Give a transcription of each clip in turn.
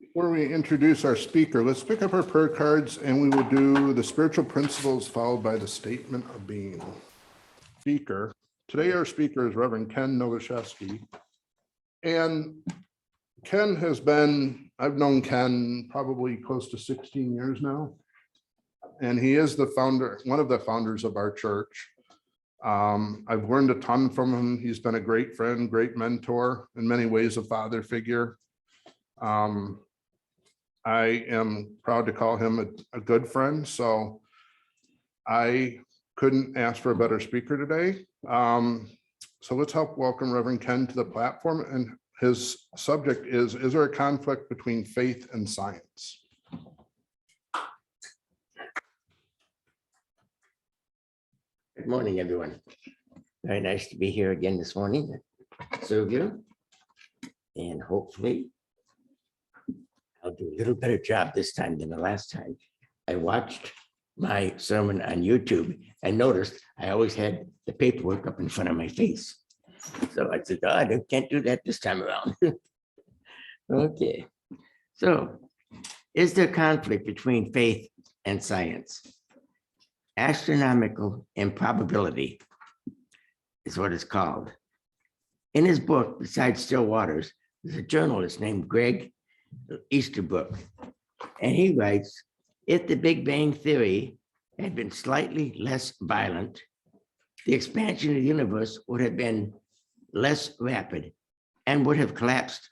Before we introduce our speaker, let's pick up our prayer cards and we will do the spiritual principles followed by the statement of being. Speaker. Today our speaker is Rev Ken Nowaczeski. And Ken has been, I've known Ken probably close to 16 years now. And he is the founder, one of the founders of our church. I've learned a ton from him. He's been a great friend, great mentor, in many ways a father figure. I am proud to call him a good friend. So I couldn't ask for a better speaker today. So let's help welcome Reverend Ken to the platform. And his subject is there a conflict between faith and science? Good morning, everyone. Very nice to be here again this morning to serve you. And hopefully I'll do a little better job this time than the last time. I watched my sermon on YouTube and noticed I always had the paperwork up in front of my face. So I said, oh, I can't do that this time around. Okay. So is there conflict between faith and science? Astronomical improbability is what it's called. In his book, Besides Still Waters, there's a journalist named Greg Easterbrook, and he writes, if the Big Bang Theory had been slightly less violent, the expansion of the universe would have been less rapid and would have collapsed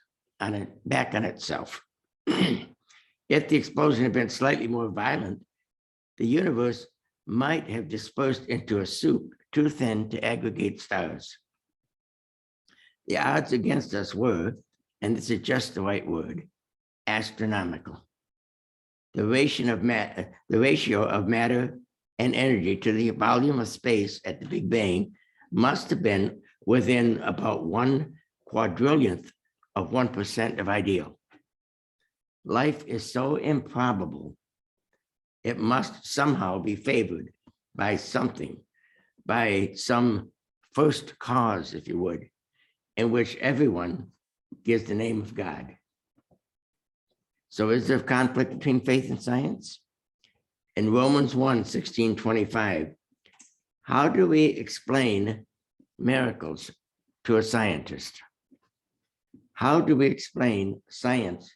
back on itself. If the explosion had been slightly more violent, the universe might have dispersed into a soup too thin to aggregate stars. The odds against us were, and this is just the right word, astronomical. The ratio of matter and energy to the volume of space at the Big Bang must have been within about 1/4 of 1% of ideal. Life is so improbable, it must somehow be favored by something, by some first cause, if you would, in which everyone gives the name of God. So is there conflict between faith and science? In Romans 1:16-25, how do we explain miracles to a scientist? How do we explain science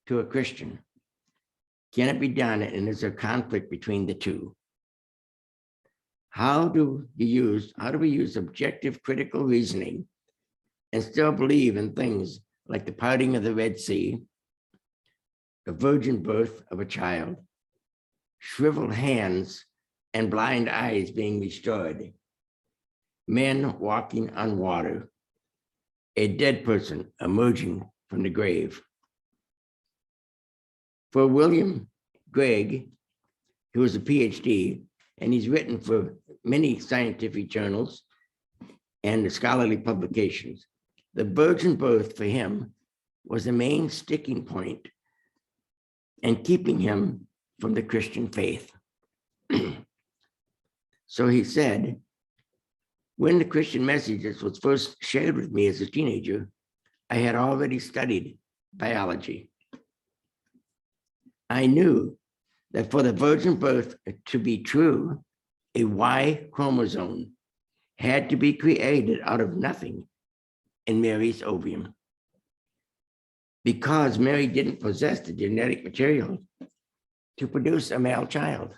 to a Christian? Can it be done, and is there conflict between the two? How do we use objective critical reasoning and still believe in things like the parting of the Red Sea, the virgin birth of a child, shriveled hands and blind eyes being restored, men walking on water, a dead person emerging from the grave? For William Gregg, who is a PhD, and he's written for many scientific journals and scholarly publications, the virgin birth for him was the main sticking point and keeping him from the Christian faith. So he said, when the Christian messages was first shared with me as a teenager, I had already studied biology. I knew that for the virgin birth to be true, a Y chromosome had to be created out of nothing in Mary's ovum, because Mary didn't possess the genetic material to produce a male child.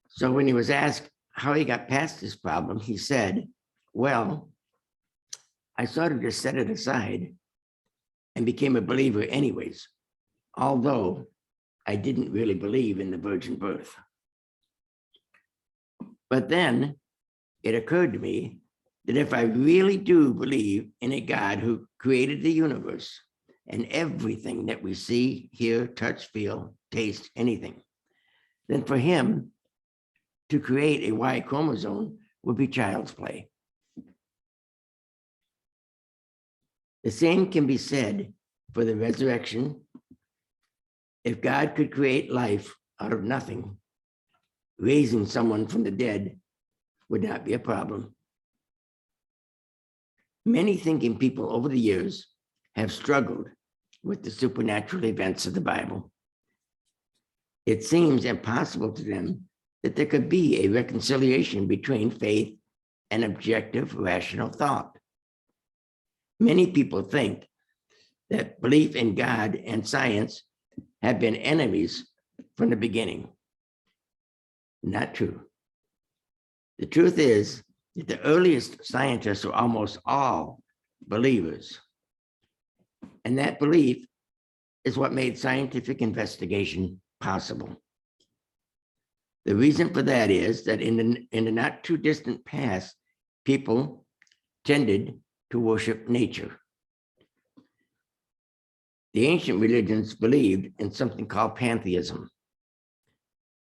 So when he was asked how he got past this problem, he said, well, I sort of just set it aside and became a believer anyways, although I didn't really believe in the virgin birth. But then it occurred to me that if I really do believe in a God who created the universe and everything that we see, hear, touch, feel, taste, anything, then for him to create a Y chromosome would be child's play. The same can be said for the resurrection. If God could create life out of nothing, raising someone from the dead would not be a problem. Many thinking people over the years have struggled with the supernatural events of the Bible. It seems impossible to them that there could be a reconciliation between faith and objective rational thought. Many people think that belief in God and science have been enemies from the beginning. Not true. The truth is that the earliest scientists were almost all believers. And that belief is what made scientific investigation possible. The reason for that is that in the not too distant past, people tended to worship nature. The ancient religions believed in something called pantheism,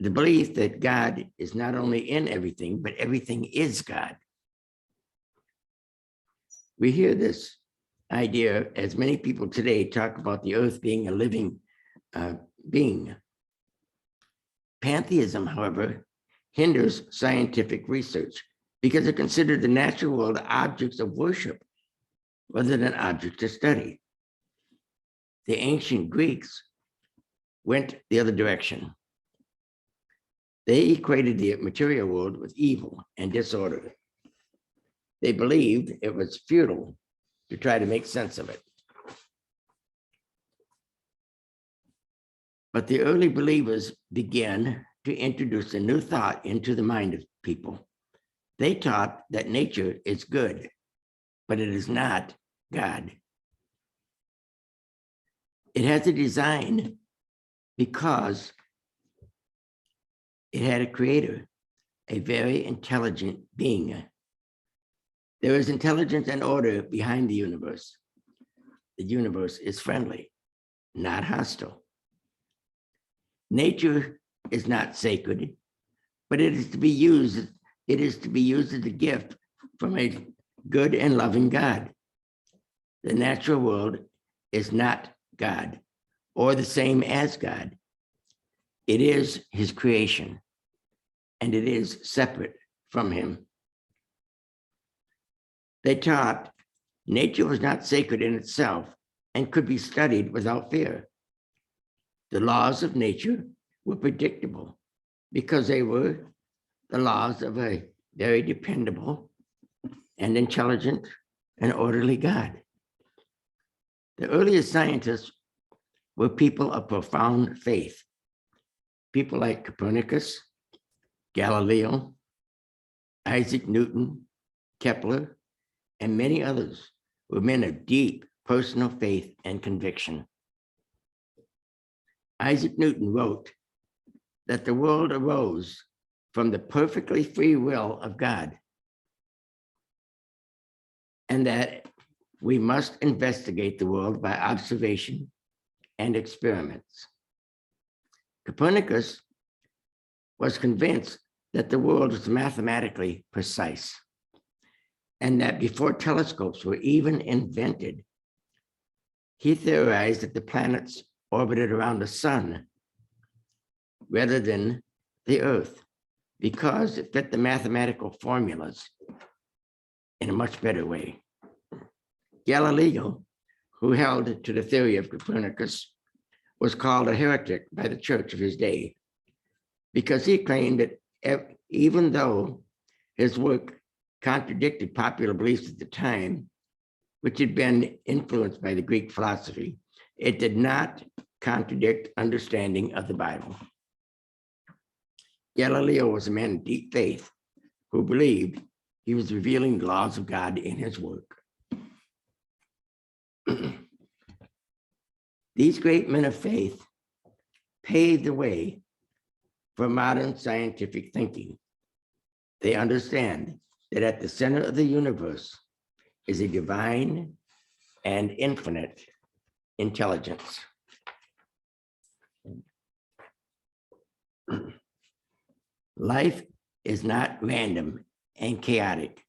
the belief that God is not only in everything, but everything is God. We hear this idea as many people today talk about the earth being a living being. Pantheism, however, hinders scientific research because they're considered the natural world objects of worship rather than objects of study. The ancient Greeks went the other direction. They equated the material world with evil and disorder. They believed it was futile to try to make sense of it. But the early believers began to introduce a new thought into the mind of people. They taught that nature is good, but it is not God. It has a design because it had a creator, a very intelligent being. There is intelligence and order behind the universe. The universe is friendly, not hostile. Nature is not sacred, but it is to be used. It is to be used as a gift from a good and loving God. The natural world is not God or the same as God. It is his creation, and it is separate from him. They taught nature was not sacred in itself and could be studied without fear. The laws of nature were predictable because they were the laws of a very dependable and intelligent and orderly God. The earliest scientists were people of profound faith. People like Copernicus, Galileo, Isaac Newton, Kepler, and many others were men of deep personal faith and conviction. Isaac Newton wrote that the world arose from the perfectly free will of God, and that we must investigate the world by observation and experiments. Copernicus was convinced that the world was mathematically precise, and that before telescopes were even invented, he theorized that the planets orbited around the sun rather than the earth because it fit the mathematical formulas in a much better way. Galileo, who held to the theory of Copernicus, was called a heretic by the church of his day because he claimed that even though his work contradicted popular beliefs at the time, which had been influenced by the Greek philosophy, it did not contradict understanding of the Bible. Galileo was a man of deep faith who believed he was revealing the laws of God in his work. These great men of faith paved the way for modern scientific thinking. They understand that at the center of the universe is a divine and infinite intelligence. Life is not random and chaotic,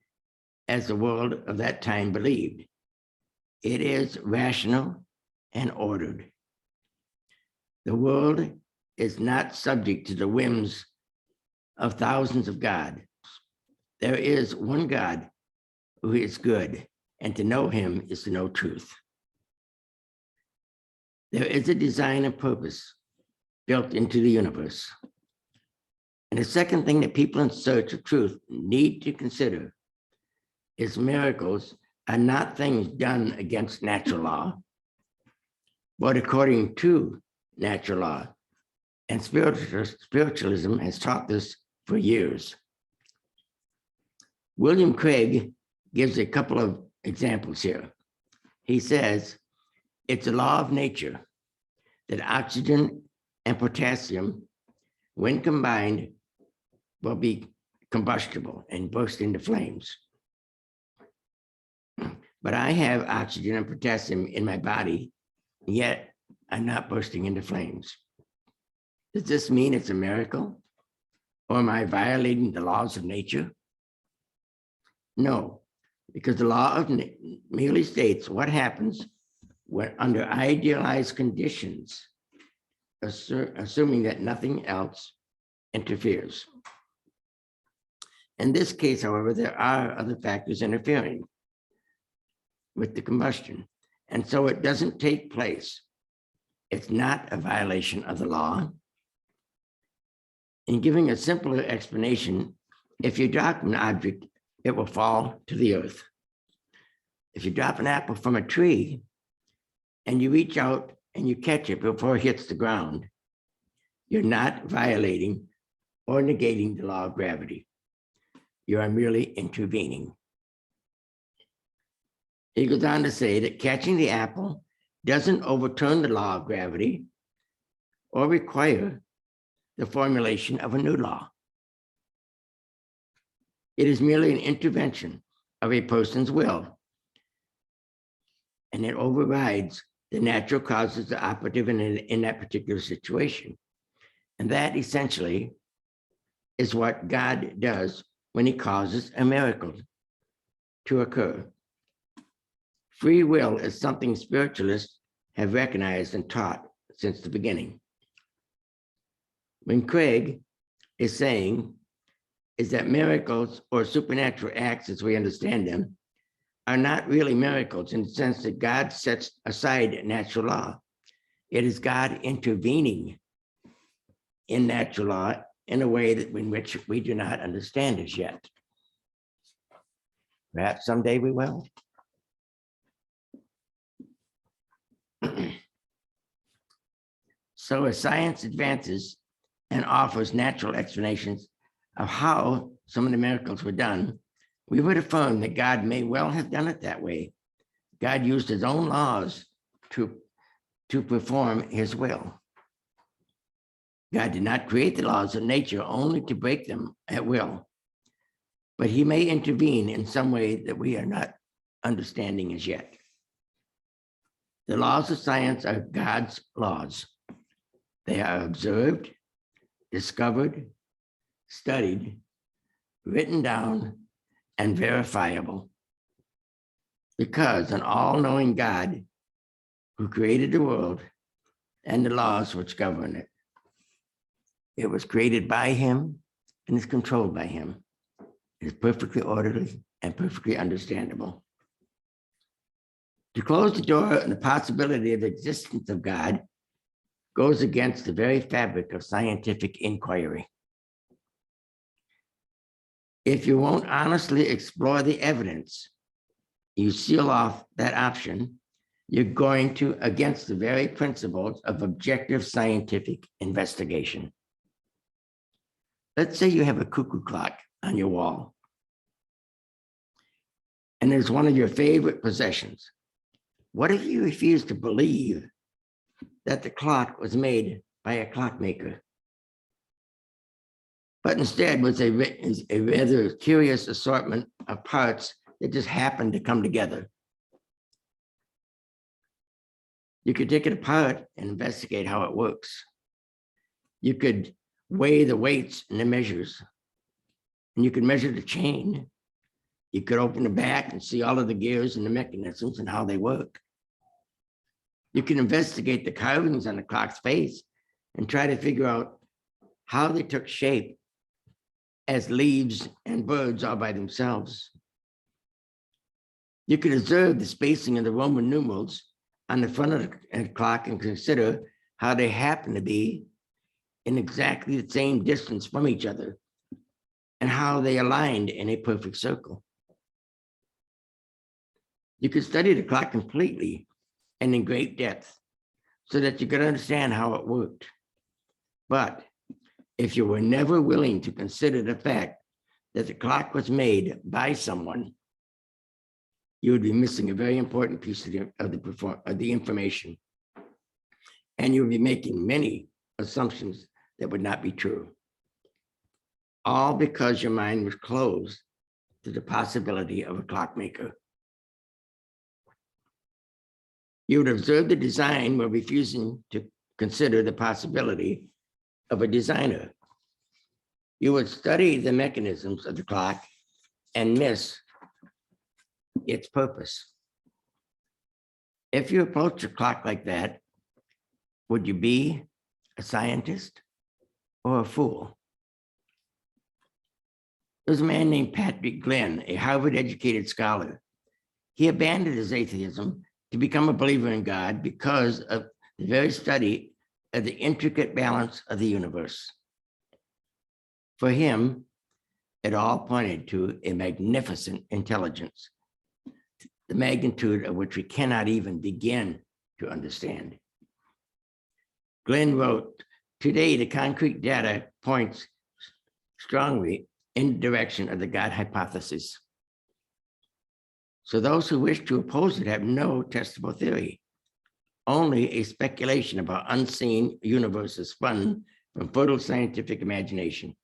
as the world of that time believed. It is rational and ordered. The world is not subject to the whims of thousands of gods. There is one God who is good and to know him is to know truth. There is a design and purpose built into the universe. And the second thing that people in search of truth need to consider is miracles are not things done against natural law, but according to natural law. And spiritualism has taught this for years. William Craig gives a couple of examples here. He says, it's a law of nature that oxygen and potassium, when combined, will be combustible and burst into flames. But I have oxygen and potassium in my body, yet I'm not bursting into flames. Does this mean it's a miracle? Or am I violating the laws of nature? No, because the law of merely states what happens when under idealized conditions, assuming that nothing else interferes. In this case, however, there are other factors interfering with the combustion, and so it doesn't take place. It's not a violation of the law. In giving a simpler explanation, if you drop an object, it will fall to the earth. If you drop an apple from a tree and you reach out and you catch it before it hits the ground, you're not violating or negating the law of gravity. You are merely intervening. He goes on to say that catching the apple doesn't overturn the law of gravity or require the formulation of a new law. It is merely an intervention of a person's will, and it overrides the natural causes that are operative in that particular situation. And that essentially is what God does when he causes a miracle to occur. Free will is something spiritualists have recognized and taught since the beginning. When Craig is saying is that miracles or supernatural acts, as we understand them, are not really miracles in the sense that God sets aside natural law. It is God intervening in natural law in a way that in which we do not understand as yet. Perhaps someday we will. So as science advances and offers natural explanations of how some of the miracles were done, we would affirm that God may well have done it that way. God used his own laws to perform his will. God did not create the laws of nature only to break them at will, but he may intervene in some way that we are not understanding as yet. The laws of science are God's laws. They are observed, discovered, studied, written down, and verifiable. Because an all-knowing God who created the world and the laws which govern it, it was created by him and is controlled by him. It is perfectly orderly and perfectly understandable. To close the door on the possibility of the existence of God goes against the very fabric of scientific inquiry. If you won't honestly explore the evidence, you seal off that option, you're going to against the very principles of objective scientific investigation. Let's say you have a cuckoo clock on your wall, and it's one of your favorite possessions. What if you refuse to believe that the clock was made by a clockmaker, but instead was a rather curious assortment of parts that just happened to come together? You could take it apart and investigate how it works. You could weigh the weights and the measures, and you could measure the chain. You could open the back and see all of the gears and the mechanisms and how they work. You can investigate the carvings on the clock's face and try to figure out how they took shape as leaves and birds all by themselves. You could observe the spacing of the Roman numerals on the front of the clock and consider how they happen to be in exactly the same distance from each other and how they aligned in a perfect circle. You could study the clock completely and in great depth so that you could understand how it worked. But if you were never willing to consider the fact that the clock was made by someone, you would be missing a very important piece of the information. And you would be making many assumptions that would not be true. All because your mind was closed to the possibility of a clockmaker. You would observe the design while refusing to consider the possibility of a designer. You would study the mechanisms of the clock and miss its purpose. If you approach a clock like that, would you be a scientist or a fool? There's a man named Patrick Glenn, a Harvard-educated scholar. He abandoned his atheism to become a believer in God because of the very study of the intricate balance of the universe. For him, it all pointed to a magnificent intelligence, the magnitude of which we cannot even begin to understand. Glenn wrote, "Today, the concrete data points strongly in the direction of the God hypothesis. So those who wish to oppose it have no testable theory, only a speculation about unseen universes spun from fertile scientific imagination."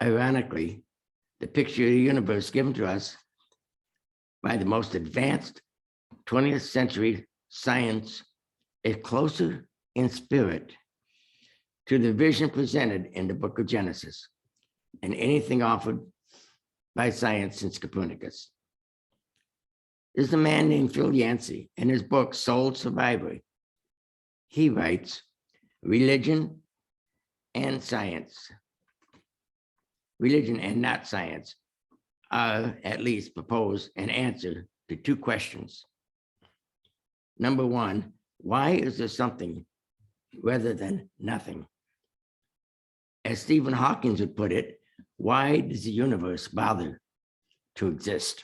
Ironically, the picture of the universe given to us by the most advanced 20th century science is closer in spirit to the vision presented in the book of Genesis and anything offered by science since Copernicus. There's a man named Phil Yancey in his book, Soul Survivor. He writes, religion and science, religion and not science, are at least propose an answer to two questions. Number one, why is there something rather than nothing? As Stephen Hawking would put it, why does the universe bother to exist?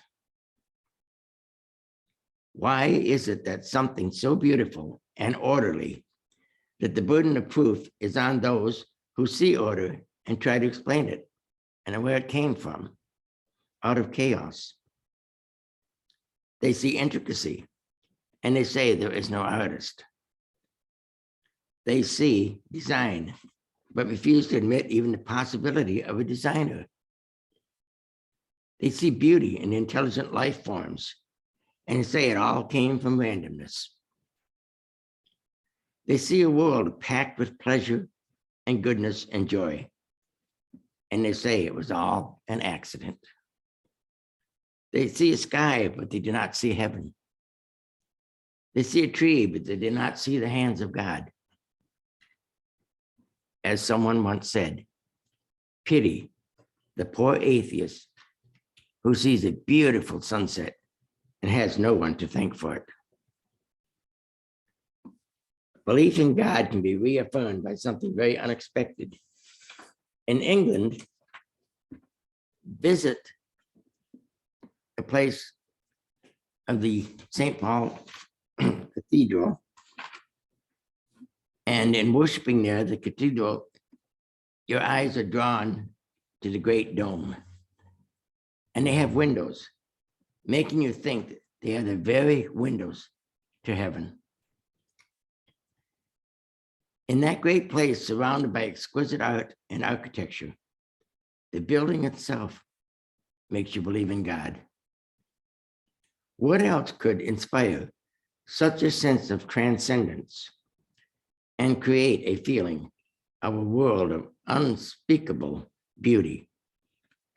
Why is it that something so beautiful and orderly that the burden of proof is on those who see order and try to explain it and where it came from, out of chaos? They see intricacy and they say there is no artist. They see design, but refuse to admit even the possibility of a designer. They see beauty in intelligent life forms and say it all came from randomness. They see a world packed with pleasure and goodness and joy, and they say it was all an accident. They see a sky, but they do not see heaven. They see a tree, but they do not see the hands of God. As someone once said, pity the poor atheist who sees a beautiful sunset and has no one to thank for it. Belief in God can be reaffirmed by something very unexpected. In England, visit the place of the St. Paul Cathedral, and in worshiping there, the cathedral, your eyes are drawn to the great dome, and they have windows, making you think that they are the very windows to heaven. In that great place, surrounded by exquisite art and architecture, the building itself makes you believe in God. What else could inspire such a sense of transcendence and create a feeling of a world of unspeakable beauty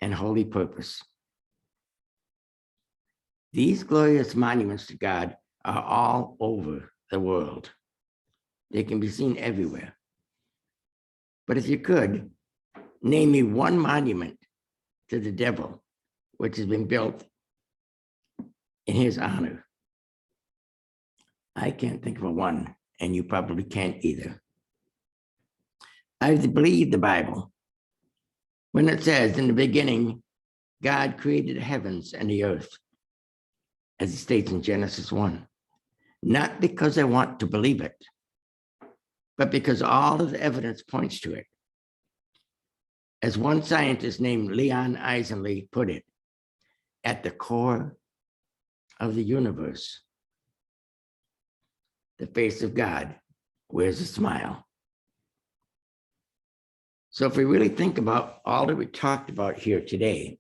and holy purpose? These glorious monuments to God are all over the world. They can be seen everywhere. But if you could, name me one monument to the devil which has been built in his honor? I can't think of a one, and you probably can't either. I believe the Bible when it says, in the beginning, God created the heavens and the earth, as it states in Genesis 1. Not because I want to believe it, but because all of the evidence points to it. As one scientist named Leon Eisenley put it, at the core of the universe, the face of God wears a smile. So if we really think about all that we talked about here today,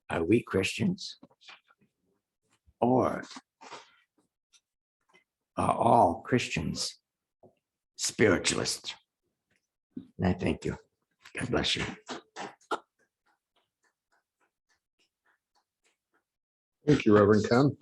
are we Christians? Or are all Christians spiritualists? And I thank you. God bless you. Thank you, Reverend Ken.